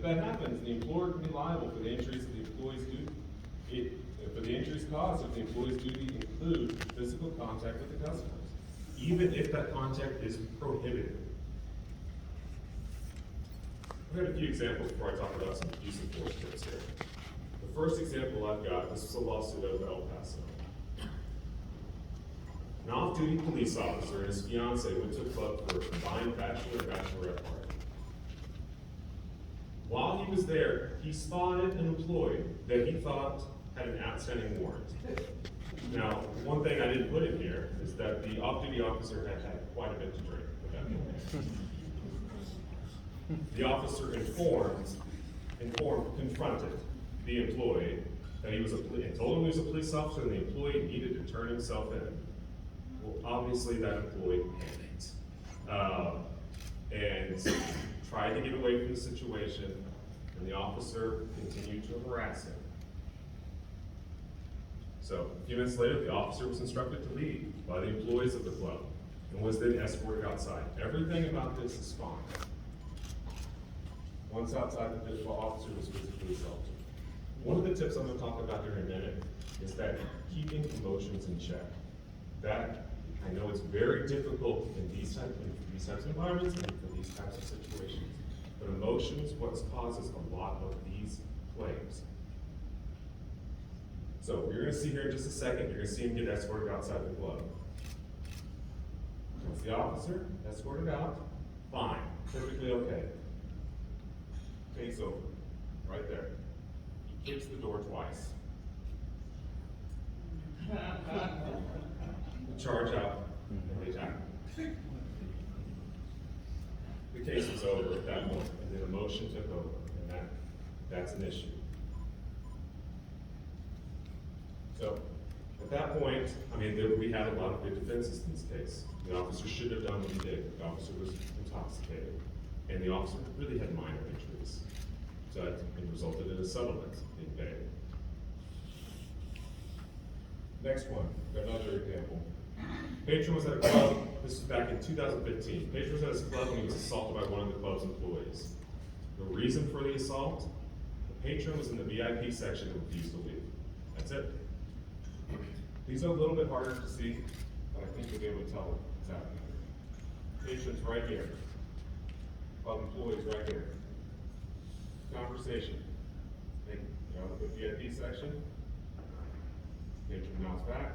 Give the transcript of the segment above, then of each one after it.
that happens, the employer can be liable for the injuries of the employee's duty. For the injuries caused if the employee's duty include physical contact with the customers, even if that contact is prohibited. I've got a few examples before I talk about some use of force tips here. The first example I've got, this is a lawsuit out of El Paso. An off-duty police officer and his fiance went to a club for a combined bachelor and bachelorette party. While he was there, he spotted an employee that he thought had an outstanding warrant. Now, one thing I didn't put in here is that the off-duty officer had had quite a bit to drink at that point. The officer confronted the employee that he was and told him he was a police officer and the employee needed to turn himself in. Well, obviously that employee panicked and tried to get away from the situation, and the officer continued to harass him. So, a few minutes later, the officer was instructed to leave by the employees of the club and was then escorted outside. Everything about this is fine. Once outside, the physical officer was physically assaulted. One of the tips I'm going to talk about here in a minute is that keeping emotions in check. That, I know it's very difficult in these types of environments and for these types of situations, but emotions what causes a lot of these claims. So you're going to see here in just a second, you're going to see him get escorted outside the club. Once the officer escorted out, fine, perfectly okay. Case over, right there. He kicks the door twice. Charge out, and they attack. The case was over at that point, and then emotion took over, and that's an issue. So, at that point, I mean, we had a lot of good defenses in this case. The officer should have done what he did. The officer was intoxicated, and the officer really had minor injuries. So it resulted in a settlement being paid. Next one, another example. Patron was at a club, this was back in 2015. Patron was at his club when he was assaulted by one of the club's employees. The reason for the assault? The patron was in the VIP section and refused to leave. That's it. These are a little bit harder to see, but I think you'll be able to tell what's happening. Patron's right here. Club employees right here. Conversation. They go to the VIP section. Patron nods back.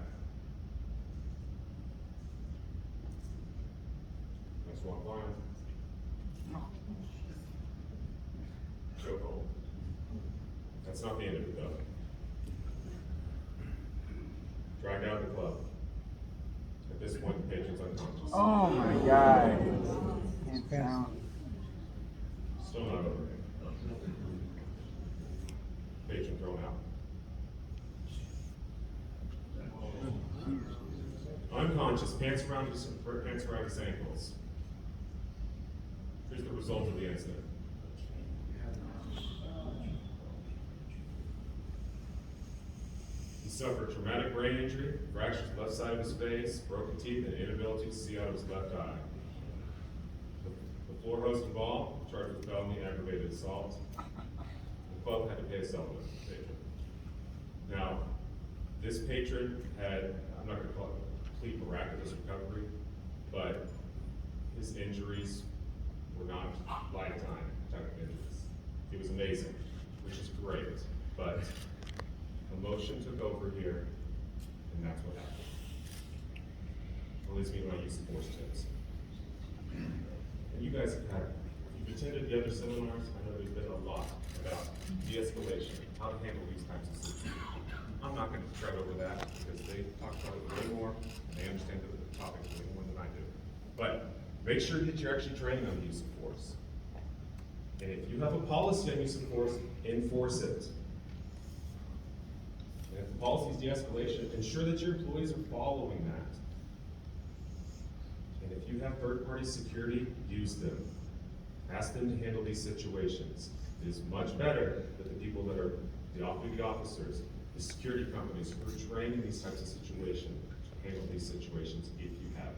Let's walk line. Chokehold. That's not the end of it though. Dragged out of the club. At this point, the patron's unconscious. Oh my God. Hands down. Still not over. Patron thrown out. Unconscious, pants around his ankles. Here's the result of the incident. He suffered traumatic brain injury, fractures the left side of his face, broken teeth, and inability to see out of his left eye. The floor host involved, charged with felony aggravated assault. The club had to pay a settlement to the patron. Now, this patron had, I'm not going to call it complete miraculous recovery, but his injuries were not lifetime type of injuries. It was amazing, which is great, but emotion took over here, and that's what happened. At least me when I use the force tips. And you guys have you've attended the other seminars. I know there's been a lot about de-escalation, how to handle these types of situations. I'm not going to tread over that because they talk about it way more, and they understand the topic way more than I do. But make sure that you're actually training on the use of force. And if you have a policy on use of force, enforce it. And if the policy is de-escalation, ensure that your employees are following that. And if you have third-party security, use them. Ask them to handle these situations. It is much better that the people that are the off-duty officers, the security companies who are trained in these types of situations to handle these situations if you have it.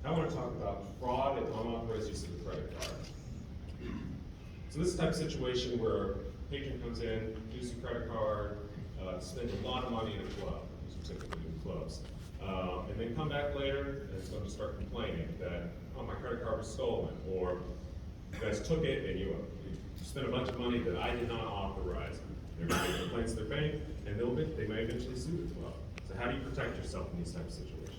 I want to talk about fraud and unauthorized use of the credit card. So this is the type of situation where a patron comes in, uses a credit card, spends a lot of money in a club, these are typically in clubs, and then come back later and it's going to start complaining that, oh, my credit card was stolen, or you guys took it and you spent a bunch of money that I did not authorize. They're going to make complaints to their bank, and they may eventually sue the club. So how do you protect yourself in these types of situations?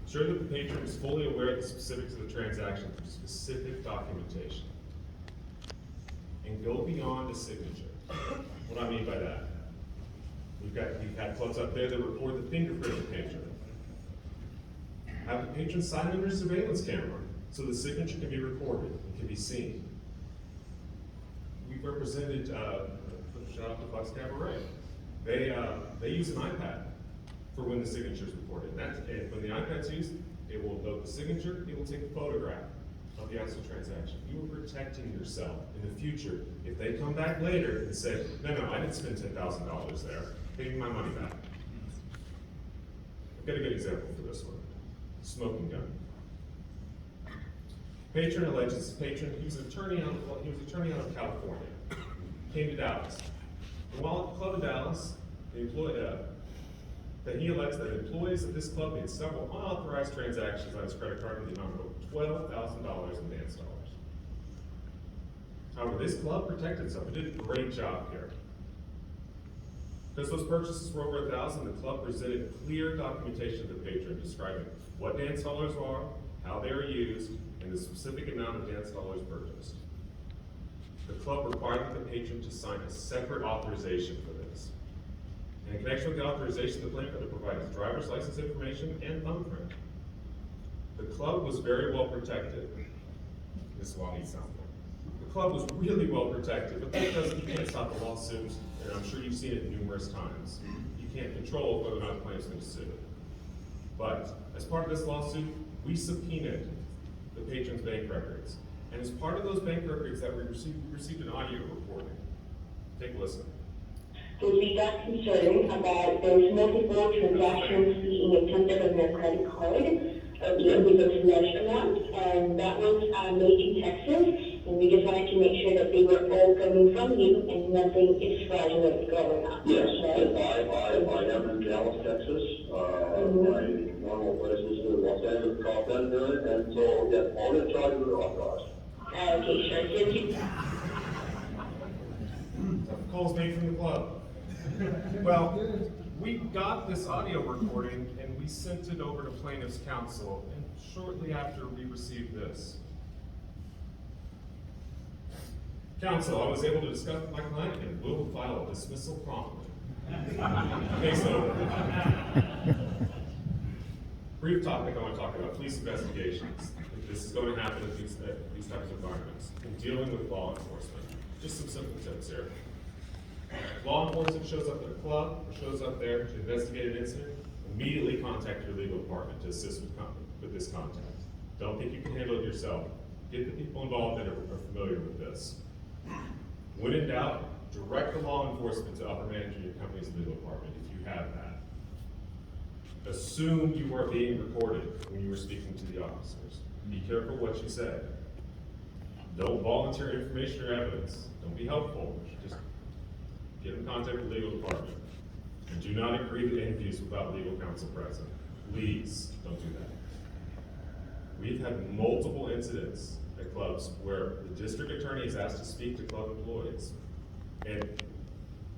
Ensure that the patron is fully aware of the specifics of the transaction through specific documentation. And go beyond the signature. What do I mean by that? We've had clubs up there that record the fingerprint of the patron. Have the patron sign under a surveillance camera so the signature can be recorded and can be seen. We've represented, shout out to Bucks Cabaret. They use an iPad for when the signature is recorded. And when the iPad's used, it will note the signature, it will take a photograph of the actual transaction. You are protecting yourself in the future. If they come back later and say, no, I didn't spend $10,000 there, pay me my money back. I've got a good example for this one. Smoking gun. Patron alleges he was an attorney out of California. Came to Dallas. And while at the club in Dallas, he alleged that employees of this club made several unauthorized transactions on his credit card in the amount of $12,000 in dance dollars. However, this club protected itself. It did a great job here. Because those purchases were over $1,000, the club presented clear documentation to the patron describing what dance dollars are, how they are used, and the specific amount of dance dollars purchased. The club required the patron to sign a separate authorization for this. And in connection with the authorization, the plaintiff had to provide his driver's license information and thumbprint. The club was very well protected. This is why I need something. The club was really well protected, but that doesn't, you can't stop a lawsuit, and I'm sure you've seen it numerous times. You can't control whether or not the plaintiff's going to sue. But as part of this lawsuit, we subpoenaed the patron's bank records. And as part of those bank records that we received an audio recording. Take a listen. So we got concerned about those multiple transactions being attempted on their credit card with a large amount, and that was made in Texas, and we just wanted to make sure that they were all coming from you and nothing is fraudulent going on. Yes, right? I am in Dallas, Texas. My normal place is in Los Angeles, California, and so, yes, all the charges are authorized. Okay, sure. Thank you. Calls made from the club. Well, we got this audio recording and we sent it over to plaintiff's counsel, and shortly after we received this. Counsel, I was able to discuss with my client and will file a dismissal promptly. Case over. Brief topic I want to talk about, police investigations. This is going to happen at these types of environments. In dealing with law enforcement. Just some simple tips here. Law enforcement shows up at a club or shows up there to investigate an incident, immediately contact your legal department to assist with this contact. Don't think you can handle it yourself. Get the people involved that are familiar with this. When in doubt, direct the law enforcement to upper management of your company's legal department if you have that. Assume you are being recorded when you are speaking to the officers. Be careful what you say. Don't volunteer information or evidence. Don't be helpful. Just get in contact with the legal department. And do not agree to interviews without legal counsel present. Please don't do that. We've had multiple incidents at clubs where the district attorney is asked to speak to club employees. And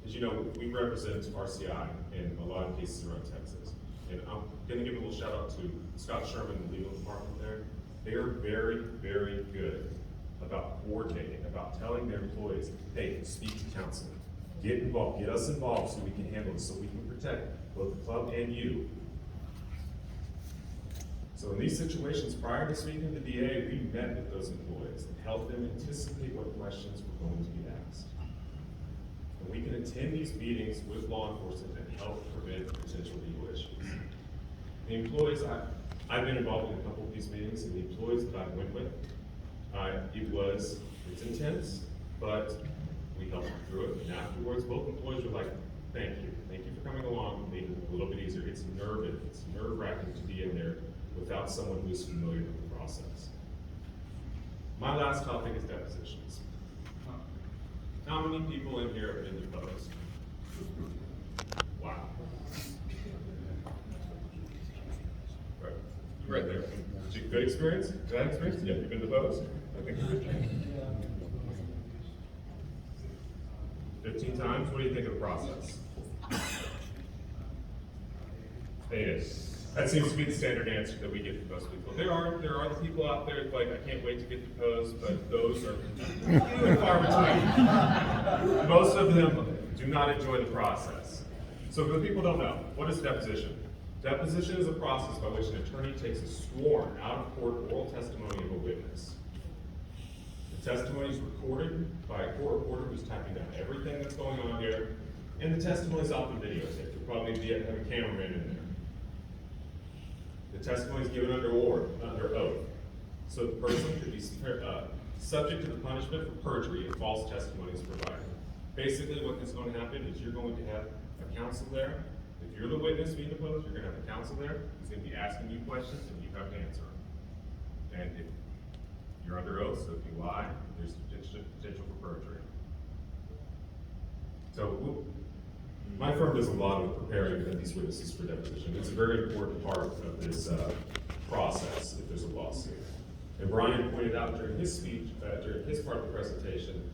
as you know, we represent RCI in a lot of cases around Texas. And I'm gonna give a little shout out to Scott Sherman and the legal department there. They are very, very good about coordinating, about telling their employees, hey, speak to counsel. Get involved, get us involved so we can handle this, so we can protect both the club and you. So in these situations, prior to speaking to the DA, we met with those employees and helped them anticipate what questions were going to be asked. And we can attend these meetings with law enforcement and help prevent potential legal issues. The employees, I've been involved in a couple of these meetings, and the employees that I went with, it's intense, but we helped them through it. And afterwards, both employees were like, thank you for coming along, made it a little bit easier. It's nerve-wracking to be in there without someone who's familiar with the process. My last topic is depositions. How many people in here have been deposed? Wow. Right, you right there. Good experience? Bad experience? Yeah, you've been deposed? I think you're good. 15 times? What do you think of the process? 8. That seems to be the standard answer that we get from most people. There are the people out there like, I can't wait to get deposed, but those are few and far between. Most of them do not enjoy the process. So for the people who don't know, what is deposition? Deposition is a process by which an attorney takes a sworn, out-of-court oral testimony of a witness. The testimony is recorded by a court reporter who's typing down everything that's going on here, and the testimony is often videotaped. You'll probably have a cameraman in there. The testimony is given under oath, so the person could be subject to the punishment for perjury if false testimony is provided. Basically, what is going to happen is you're going to have a counsel there. If you're the witness being deposed, you're going to have a counsel there who's going to be asking you questions, and you have to answer them. And if you're under oath, so if you lie, there's potential for perjury. So my firm does a lot of preparing these witnesses for deposition. It's a very important part of this process if there's a lawsuit. And Brian pointed out during his speech, during his part of the presentation,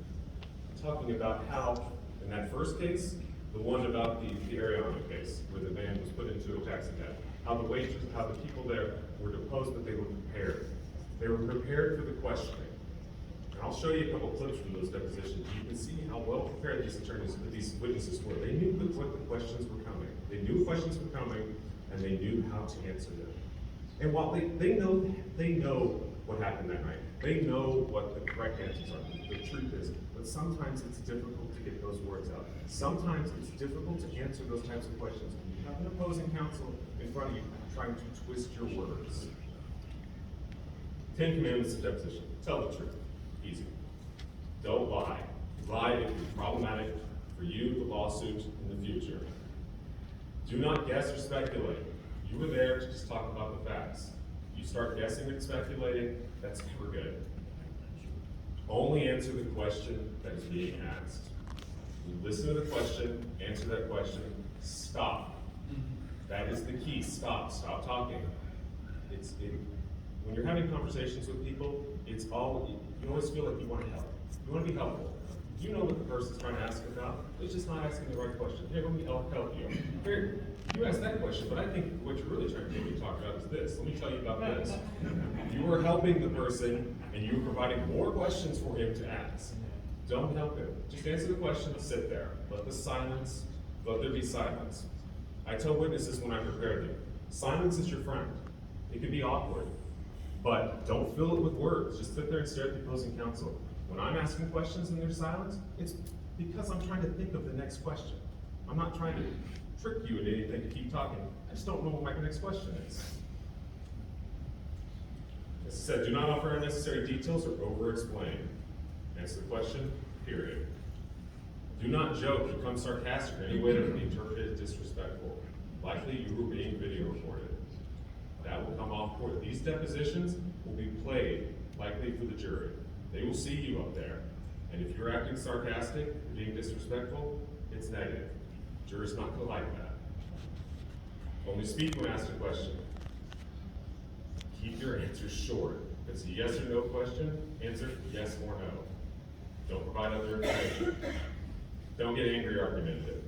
talking about how, in that first case, the one about the Ariano case, where the man was put into a taxi cab, how the people there were deposed, but they were prepared. They were prepared for the questioning. And I'll show you a couple clips from those depositions. You can see how well prepared these witnesses were. They knew what the questions were coming. They knew questions were coming, and they knew how to answer them. And while they know what happened that night, they know what the correct answers are, the truth is, but sometimes it's difficult to get those words out. Sometimes it's difficult to answer those types of questions when you have an opposing counsel in front of you trying to twist your words. 10 commandments of deposition. Tell the truth. Easy. Don't lie. Lie if it's problematic for you, the lawsuit, in the future. Do not guess or speculate. You were there to just talk about the facts. You start guessing and speculating, that's never good. Only answer the question that is being asked. You listen to the question, answer that question, stop. That is the key. Stop talking. When you're having conversations with people, you always feel like you want to help. You want to be helpful. You know what the person's trying to ask about, it's just not asking the right question. Here, let me help you. Here, you asked that question, but I think what you're really trying to get me to talk about is this. Let me tell you about this. You were helping the person, and you were providing more questions for him to ask. Don't help him. Just answer the question and sit there. Let there be silence. I tell witnesses when I prepare them, silence is your friend. It can be awkward, but don't fill it with words. Just sit there and stare at the opposing counsel. When I'm asking questions and there's silence, it's because I'm trying to think of the next question. I'm not trying to trick you into anything to keep talking. I just don't know what my next question is. As I said, do not offer unnecessary details or over-explain. Answer the question, period. Do not joke, become sarcastic in any way that can be interpreted as disrespectful. Likely you were being video recorded. That will come off court. These depositions will be played, likely for the jury. They will see you up there. And if you're acting sarcastic, or being disrespectful, it's negative. Jurors not gonna like that. Only speak when asked a question. Keep your answers short. If it's a yes or no question, answer yes or no. Don't provide other information. Don't get angry or argumentative.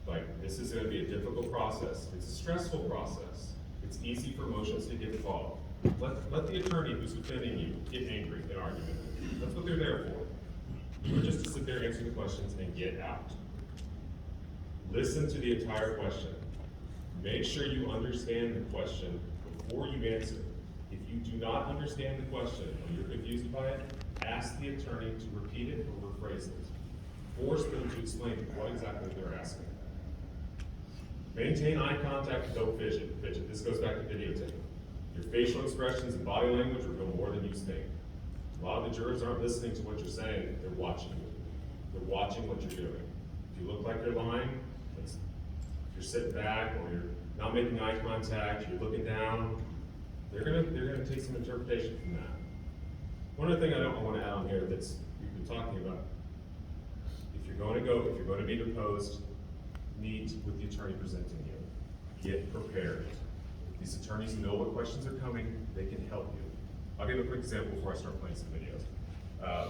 Like, this is gonna be a difficult process. It's a stressful process. It's easy for emotions to get involved. Let the attorney who's defending you get angry and argumentative. That's what they're there for. You are just to sit there, answer the questions, and get out. Listen to the entire question. Make sure you understand the question before you answer. If you do not understand the question or you're confused by it, ask the attorney to repeat it or rephrase it. Force them to explain what exactly they're asking. Maintain eye contact and don't fidget. This goes back to videotape. Your facial expressions and body language reveal more than you think. A lot of the jurors aren't listening to what you're saying, they're watching you. They're watching what you're doing. If you look like you're lying, if you're sitting back or you're not making eye contact, you're looking down, they're gonna take some interpretation from that. One other thing I want to add on here that's we've been talking about, if you're going to be deposed, meet with the attorney presenting you. Get prepared. These attorneys know what questions are coming, they can help you. I'll give a quick example before I start playing some videos.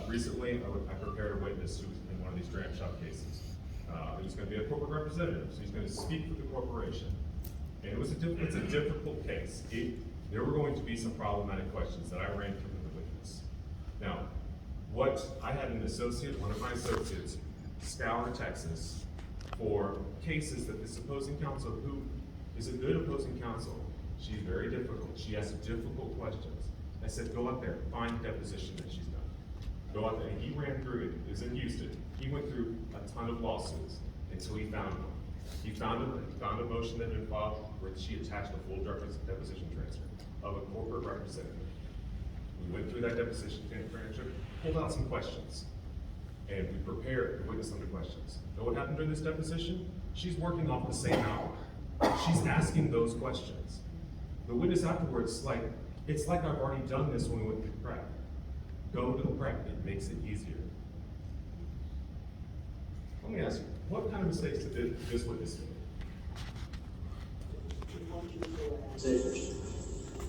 Recently, I prepared a witness who was in one of these dram shop cases. He was going to be a corporate representative, so he's going to speak for the corporation. And it's a difficult case. There were going to be some problematic questions that I ran through with the witness. Now, I had an associate, one of my associates, scour Texas for cases that this opposing counsel, who is a good opposing counsel, she's very difficult. She asks difficult questions. I said, go out there, find the deposition that she's done. Go out there, and he ran through it. It was in Houston. He went through a ton of lawsuits until he found one. He found a motion that had been filed where she attached a full deposition transcript of a corporate representative. We went through that deposition transcript, pulled out some questions, and we prepared the witness on the questions. Know what happened during this deposition? She's working off the same hour. She's asking those questions. The witness afterwards, it's like I've already done this when we went through prep. Go to the prep, it makes it easier. Let me ask you, what kind of mistakes did this witness make? Say first.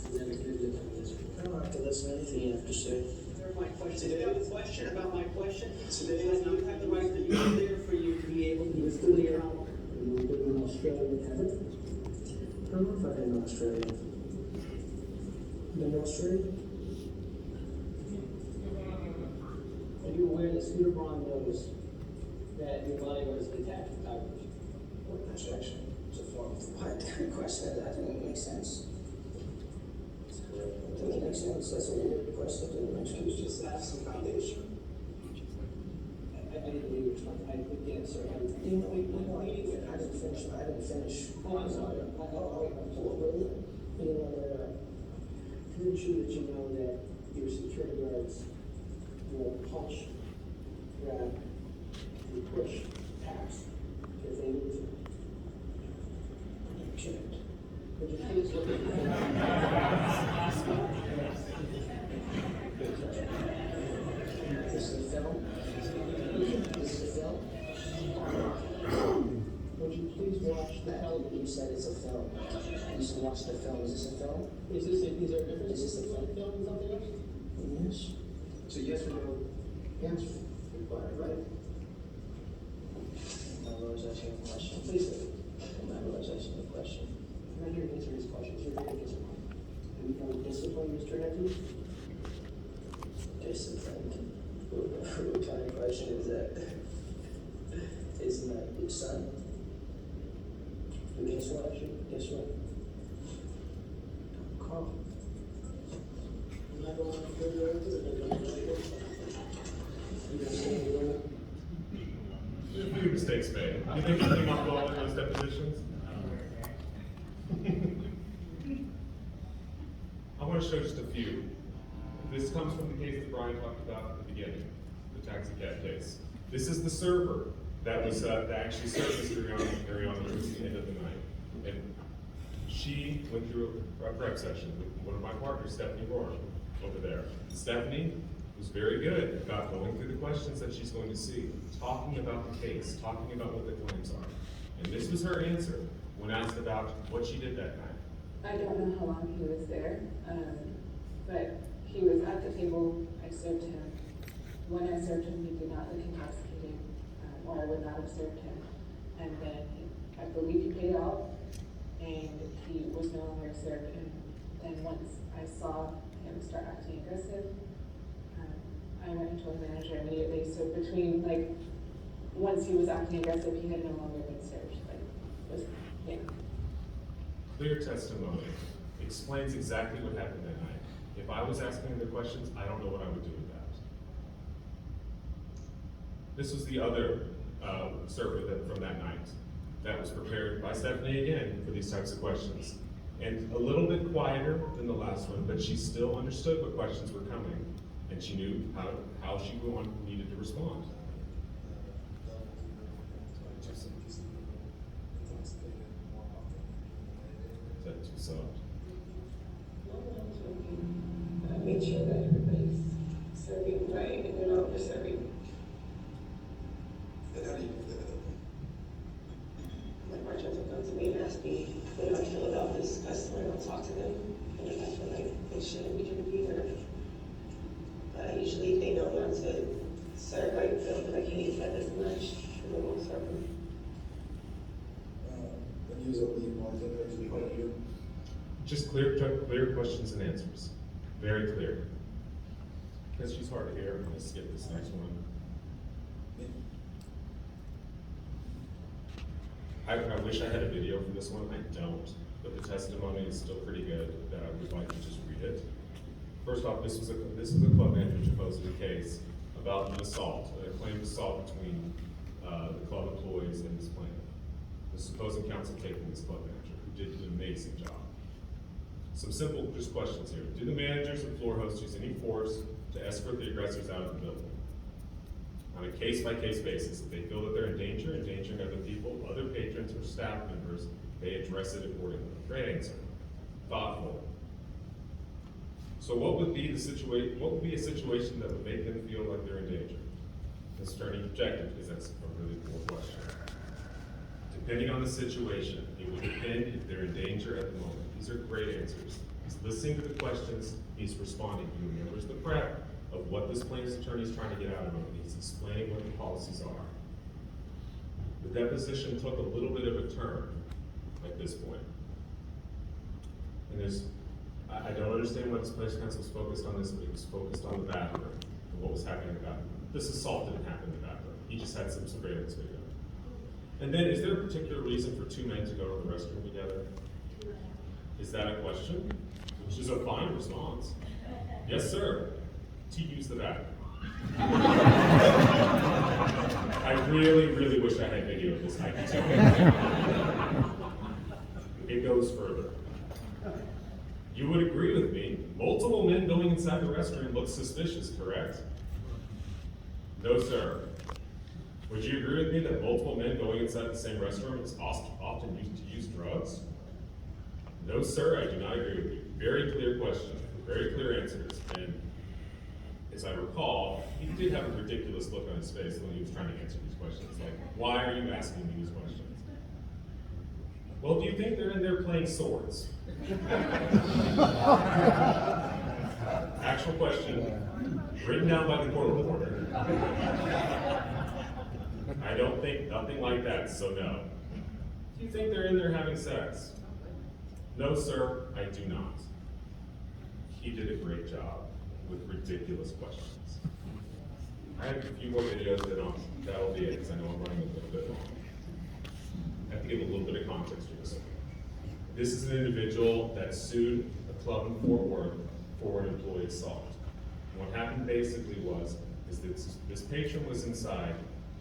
I don't have to listen to anything you have to say. My question, if you have a question about my question, today I do have the right to be there for you to be able to It's clear out. You live in Australia, haven't you? I don't know if I've been in Australia. Been to Australia? Are you aware that Scooter Braun knows that your body was attacked with tigers? What objection? It's a form of what kind of question? That doesn't make sense. It doesn't make sense. That's a weird question. It doesn't make sense. Just have some foundation. I didn't hear your response. Again, sir, I didn't finish. Oh, I'm sorry. Really? Isn't it true that you know that your security guards will punch, grab, and push taps if they need to? You can't. Would you please look at This is a film. This is a film. Would you please watch the film? You said it's a film. You should watch the film. Is this a film? Is there a difference? Is this a film? Film and something else? Yes. So yes or no? Answer. Right? My Lord's asking a question. Please say. My Lord's asking a question. I'm not here to answer these questions. You're here to discipline. Do you know discipline, Mr. Andrews? Disciplined. What kind of question is that? Isn't that your son? Guess what? Guess what? Carl. I'm not going to further into it. You just say you don't know. There's a few mistakes made. You think you came up well in those depositions? I want to show just a few. This comes from the case that Brian talked about at the beginning, the taxi cab case. This is the server that actually served Mr. Ariana towards the end of the night. And she went through a prep session with one of my partners, Stephanie Rohr, over there. Stephanie was very good about going through the questions that she's going to see, talking about the case, talking about what the claims are. And this was her answer when asked about what she did that night. I don't know how long he was there, but he was at the table. I served him. When I served him, he did not look intoxicated, or I would not have served him. And then I believe he paid out, and he was no longer served. And then once I saw him start acting aggressive, I went and told the manager immediately. So between once he was acting aggressive, he had no longer been served. Clear testimony explains exactly what happened that night. If I was asking the questions, I don't know what I would do with that. This was the other server from that night that was prepared by Stephanie again for these types of questions. And a little bit quieter than the last one, but she still understood what questions were coming, and she knew how she needed to respond. Is that too soft? I made sure that everybody's serving right and you're not over serving. And Just clear questions and answers. Very clear. Because she's hard to hear, I'm gonna skip this next one. I wish I had a video for this one, I don't, but the testimony is still pretty good, that I would like to just read it. First off, this was a club manager which opposed a case about an assault, a claimed assault between the club employees and this plaintiff. The supposing counsel taking this club manager, who did an amazing job. Some simple just questions here. Do the managers and floor hosts use any force to escort the aggressors out of the building? On a case-by-case basis, if they feel that they're endangering other people, other patrons or staff members, they address it accordingly. Great answer. Thoughtful. So what would be a situation that would make them feel like they're in danger? This attorney objected, because that's a really poor question. Depending on the situation, it would depend if they're in danger at the moment. These are great answers. He's listening to the questions, he's responding. He remembers the prep of what this plaintiff's attorney is trying to get out of him. He's explaining what the policies are. The deposition took a little bit of a turn at this point. And I don't understand why this plaintiff's counsel was focused on this, but he was focused on the bathroom and what was happening in the bathroom. This assault didn't happen in the bathroom. He just had some surveillance video. And then, is there a particular reason for two men to go to the restroom together? Is that a question? Which is a fine response. Yes, sir. To use the bathroom. I really, really wish I had video of this. I can tell you. It goes further. You would agree with me, multiple men going inside the restroom looks suspicious, correct? No, sir. Would you agree with me that multiple men going inside the same restroom is often used to use drugs? No, sir, I do not agree with you. Very clear question, very clear answers, and as I recall, he did have a ridiculous look on his face when he was trying to answer these questions. Like, why are you asking me these questions? Well, do you think they're in there playing swords? Actual question, written down by the court reporter. I don't think, nothing like that, so no. Do you think they're in there having sex? No, sir, I do not. He did a great job with ridiculous questions. I have a few more videos that'll be it, because I know I'm running a little bit long. I have to give a little bit of context to this. This is an individual that sued a club in Fort Worth for an employee assault. What happened basically is that this patron was inside.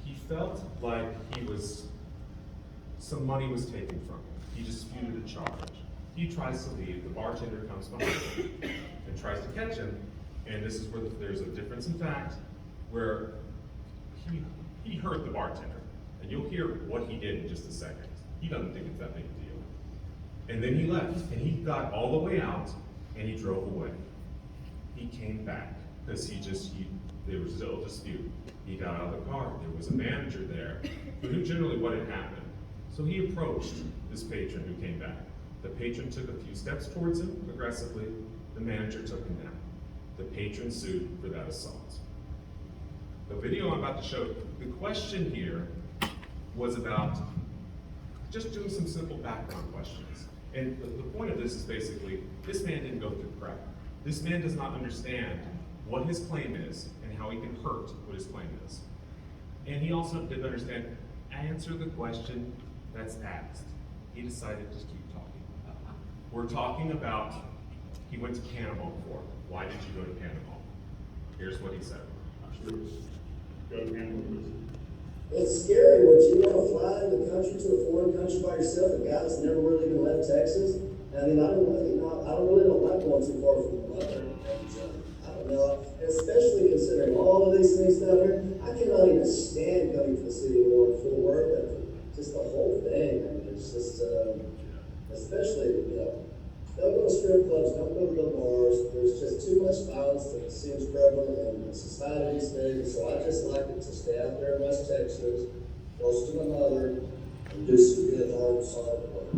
He felt like some money was taken from him. He disputed a charge. He tries to leave, the bartender comes behind him and tries to catch him, and this is where there's a difference in fact, where he hurt the bartender, and you'll hear what he did in just a second. He doesn't think it's that big a deal. And then he left, and he got all the way out, and he drove away. He came back, because there was still a dispute. He got out of the car, there was a manager there, who knew generally what had happened. So he approached this patron who came back. The patron took a few steps towards him aggressively, the manager took him down. The patron sued for that assault. The video I'm about to show, the question here was about just doing some simple background questions. And the point of this is basically, this man didn't go through prep. This man does not understand what his claim is and how he can hurt what his claim is. And he also didn't understand, answer the question that's asked. He decided to just keep talking. We're talking about, he went to Panama before. Why did you go to Panama? Here's what he said. Go to Panama. It's scary when you want to fly in the country to a foreign country by yourself, a guy that's never really even left Texas. I mean, I don't really like going too far from the mother. I don't know, especially considering all of these things down here. I cannot even stand coming to the city of Warren for work. Just the whole thing. I mean, it's just, especially, don't go to strip clubs, don't go to the bars. There's just too much violence that seems prevalent in society these days. So I just like it to stay out there in West Texas, close to my mother, and do some good hard, solid work.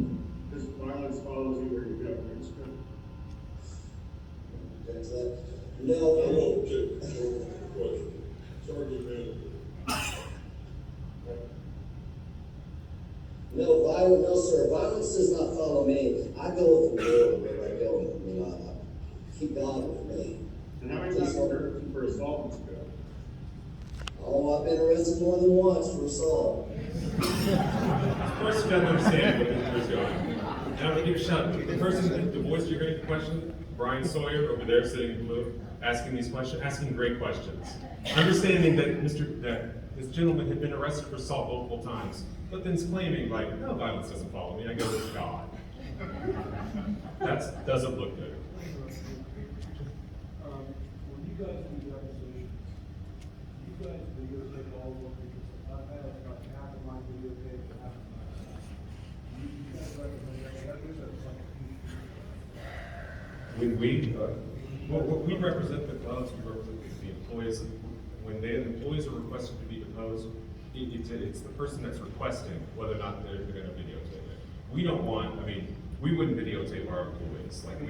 Does violence follows you where you go? Exactly. No, I mean, no, no, sir. Violence does not follow me. I go with the Lord. keep God with me. And how many times for assault did you go? Oh, I've been arrested more than once for assault. First, you gotta understand where it's going. And I'm gonna give a shout out. The person, the voice you're gonna question, Brian Sawyer over there sitting in blue, asking these questions, asking great questions. Understanding that that this gentleman had been arrested for assault multiple times, but then is claiming like, no, violence doesn't follow me, I go with God. That doesn't look good. When you guys do depositions, you guys videotape all of them, because I've had like half of my videotape and half of my. You guys recommend that? I think that's like. We represent the clubs, we represent the employees. When the employees are requested to be deposed, it's the person that's requesting whether or not they're gonna videotape it. We don't want, I mean, we wouldn't videotape our employees. Like,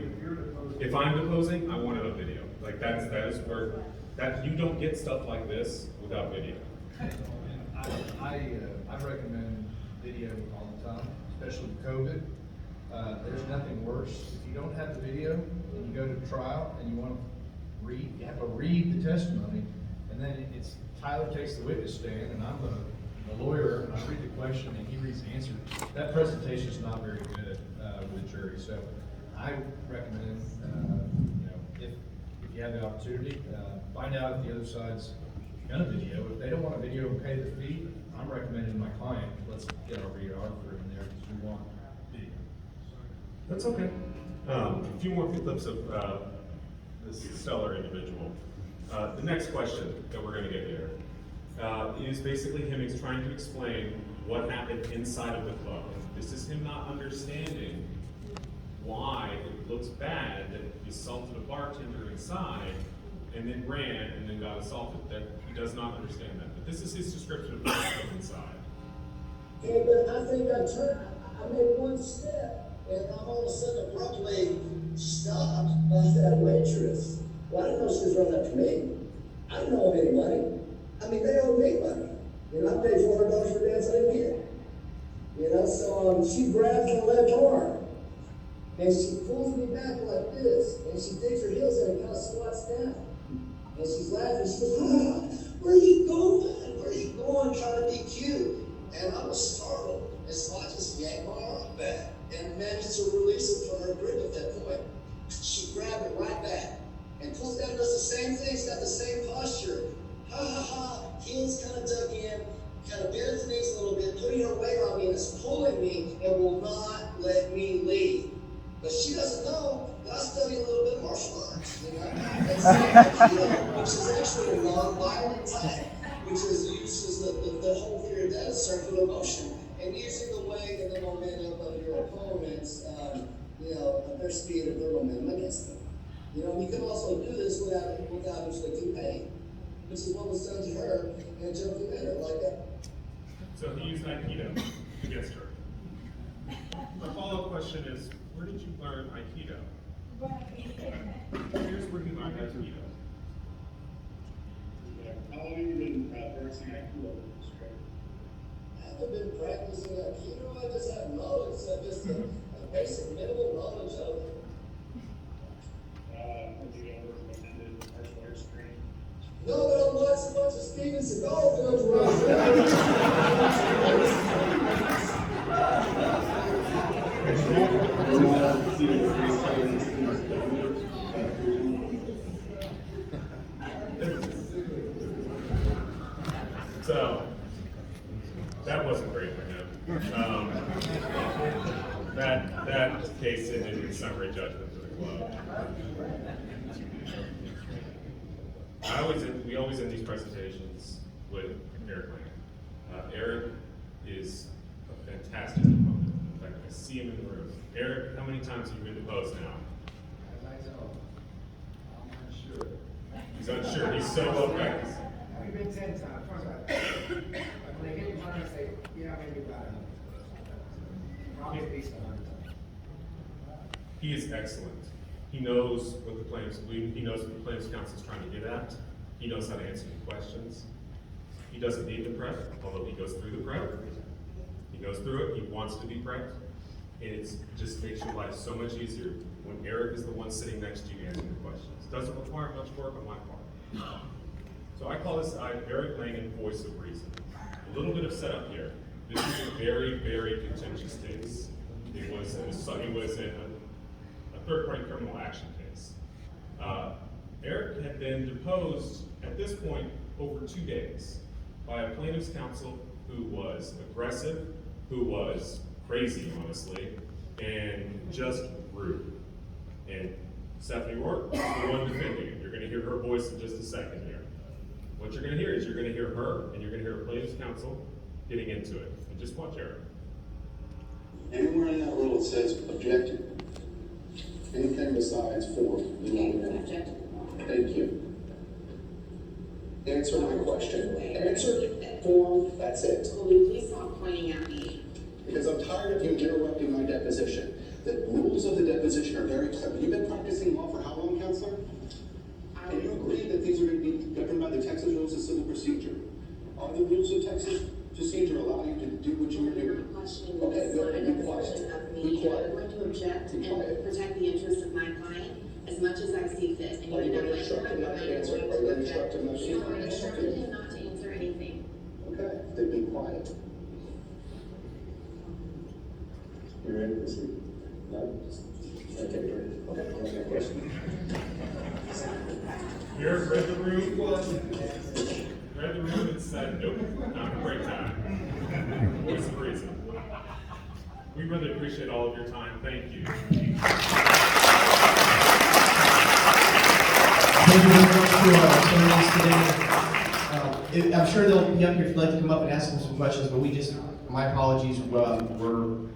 if I'm deposing, I want it on video. Like, that is where, you don't get stuff like this without video. I recommend video all the time, especially with COVID. There's nothing worse. If you don't have the video and you go to trial and you want to read, you have to read the testimony, and then it's Tyler takes the witness stand and I'm the lawyer and I read the question and he reads the answer. That presentation is not very good with the jury. So I recommend, if you have the opportunity, find out if the other side's gonna video. If they don't want a video and pay the fee, I'm recommending my client, let's get our videographer in there because we want video. That's okay. A few more clips of this stellar individual. The next question that we're gonna get here is basically him trying to explain what happened inside of the club. This is him not understanding why it looks bad that he assaulted a bartender inside and then ran and then got assaulted. That he does not understand that. But this is his description of what happened inside. Okay, but I think I made one step, and I'm all of a sudden abruptly stopped by that waitress. Well, I didn't know she was running up to me. I didn't owe any money. I mean, they owed me money. I paid $400 for a dance I didn't get. So she grabs my left arm, and she pulls me back like this, and she digs her heels in and kind of squats down. And she's laughing. She goes, where are you going? Where are you going trying to be cute? And I was startled. And so I just yanked my arm back and managed to release it from her grip at that point. She grabbed it right back and pulls down, does the same thing. She's got the same posture. Ha ha ha. Heels kind of dug in, kind of bends the knees a little bit, putting her weight on me and is pulling me and will not let me leave. But she doesn't know that I study a little bit of martial arts, And so Aikido, which is actually a non-violent type, which uses the whole theory of that is circular motion, and using the weight and the momentum of your opponents, their speed and their momentum against them. You can also do this without inflicting pain, which is what was done to her in a joking manner like that. So he used Aikido against her. My follow-up question is, where did you learn Aikido? Here's where he learned Aikido. How long have you been practicing Aikido? I haven't been practicing Aikido, I just have knowledge, just a basic minimal knowledge of it. Have you ever attended martial arts training? No, but I'm watching a bunch of Steven Seagal films where I So, that wasn't great for him. That case ended in summary judgment for the club. We always end these presentations with Eric Lang. Eric is a fantastic opponent. In fact, I see him in the room. Eric, how many times have you been deposed now? I'm unsure. He's unsure. He's so well practiced. I've been 10 times. When they get in front of me, say, maybe about 100. Probably at least 100 times. He is excellent. He knows what the plaintiffs believe. He knows what the plaintiffs' counsel is trying to get at. He knows how to answer the questions. He doesn't need the prep, although he goes through the prep. He goes through it. He wants to be prepped. And it just makes your life so much easier when Eric is the one sitting next to you answering the questions. Doesn't require much work on my part. So I call this Eric Langen, voice of reason. A little bit of setup here. This is a very, very contentious case. It was a third-party criminal action case. Eric had been deposed at this point over 2 days by a plaintiff's counsel who was aggressive, who was crazy, honestly, and just rude. And Stephanie Rourke is the one defending it. You're going to hear her voice in just a second here. What you're going to hear is you're going to hear her, and you're going to hear a plaintiff's counsel getting into it. And just watch Eric. Anywhere in that rule it says objective. Anything besides for. Objective. Thank you. Answer my question. Answer form, that's it. Will you please stop pointing at me? Because I'm tired of you interrupting my deposition. The rules of the deposition are very clear. You've been practicing law for how long, counselor? And you agree that these are going to be governed by the Texas Rules of Civil Procedure. Are the rules of Texas procedure allow you to do what you were doing? Okay, good. Be quiet. Be quiet. I'm going to object Be and quiet. protect the interests of my client as much as I see fit. And Are you know going to my instruct him not to answer? Are you going to instruct him not to answer? No, I instructed him not to answer anything. Okay, then be quiet. You ready to proceed? No? Okay, great. Okay, question. Eric read the room and said, nope, not a great time. Voice of reason. We really appreciate all of your time. Thank you. Thank you very much for joining us today. I'm sure they'll be up here if you'd like to come up and ask them some questions, but my apologies, we're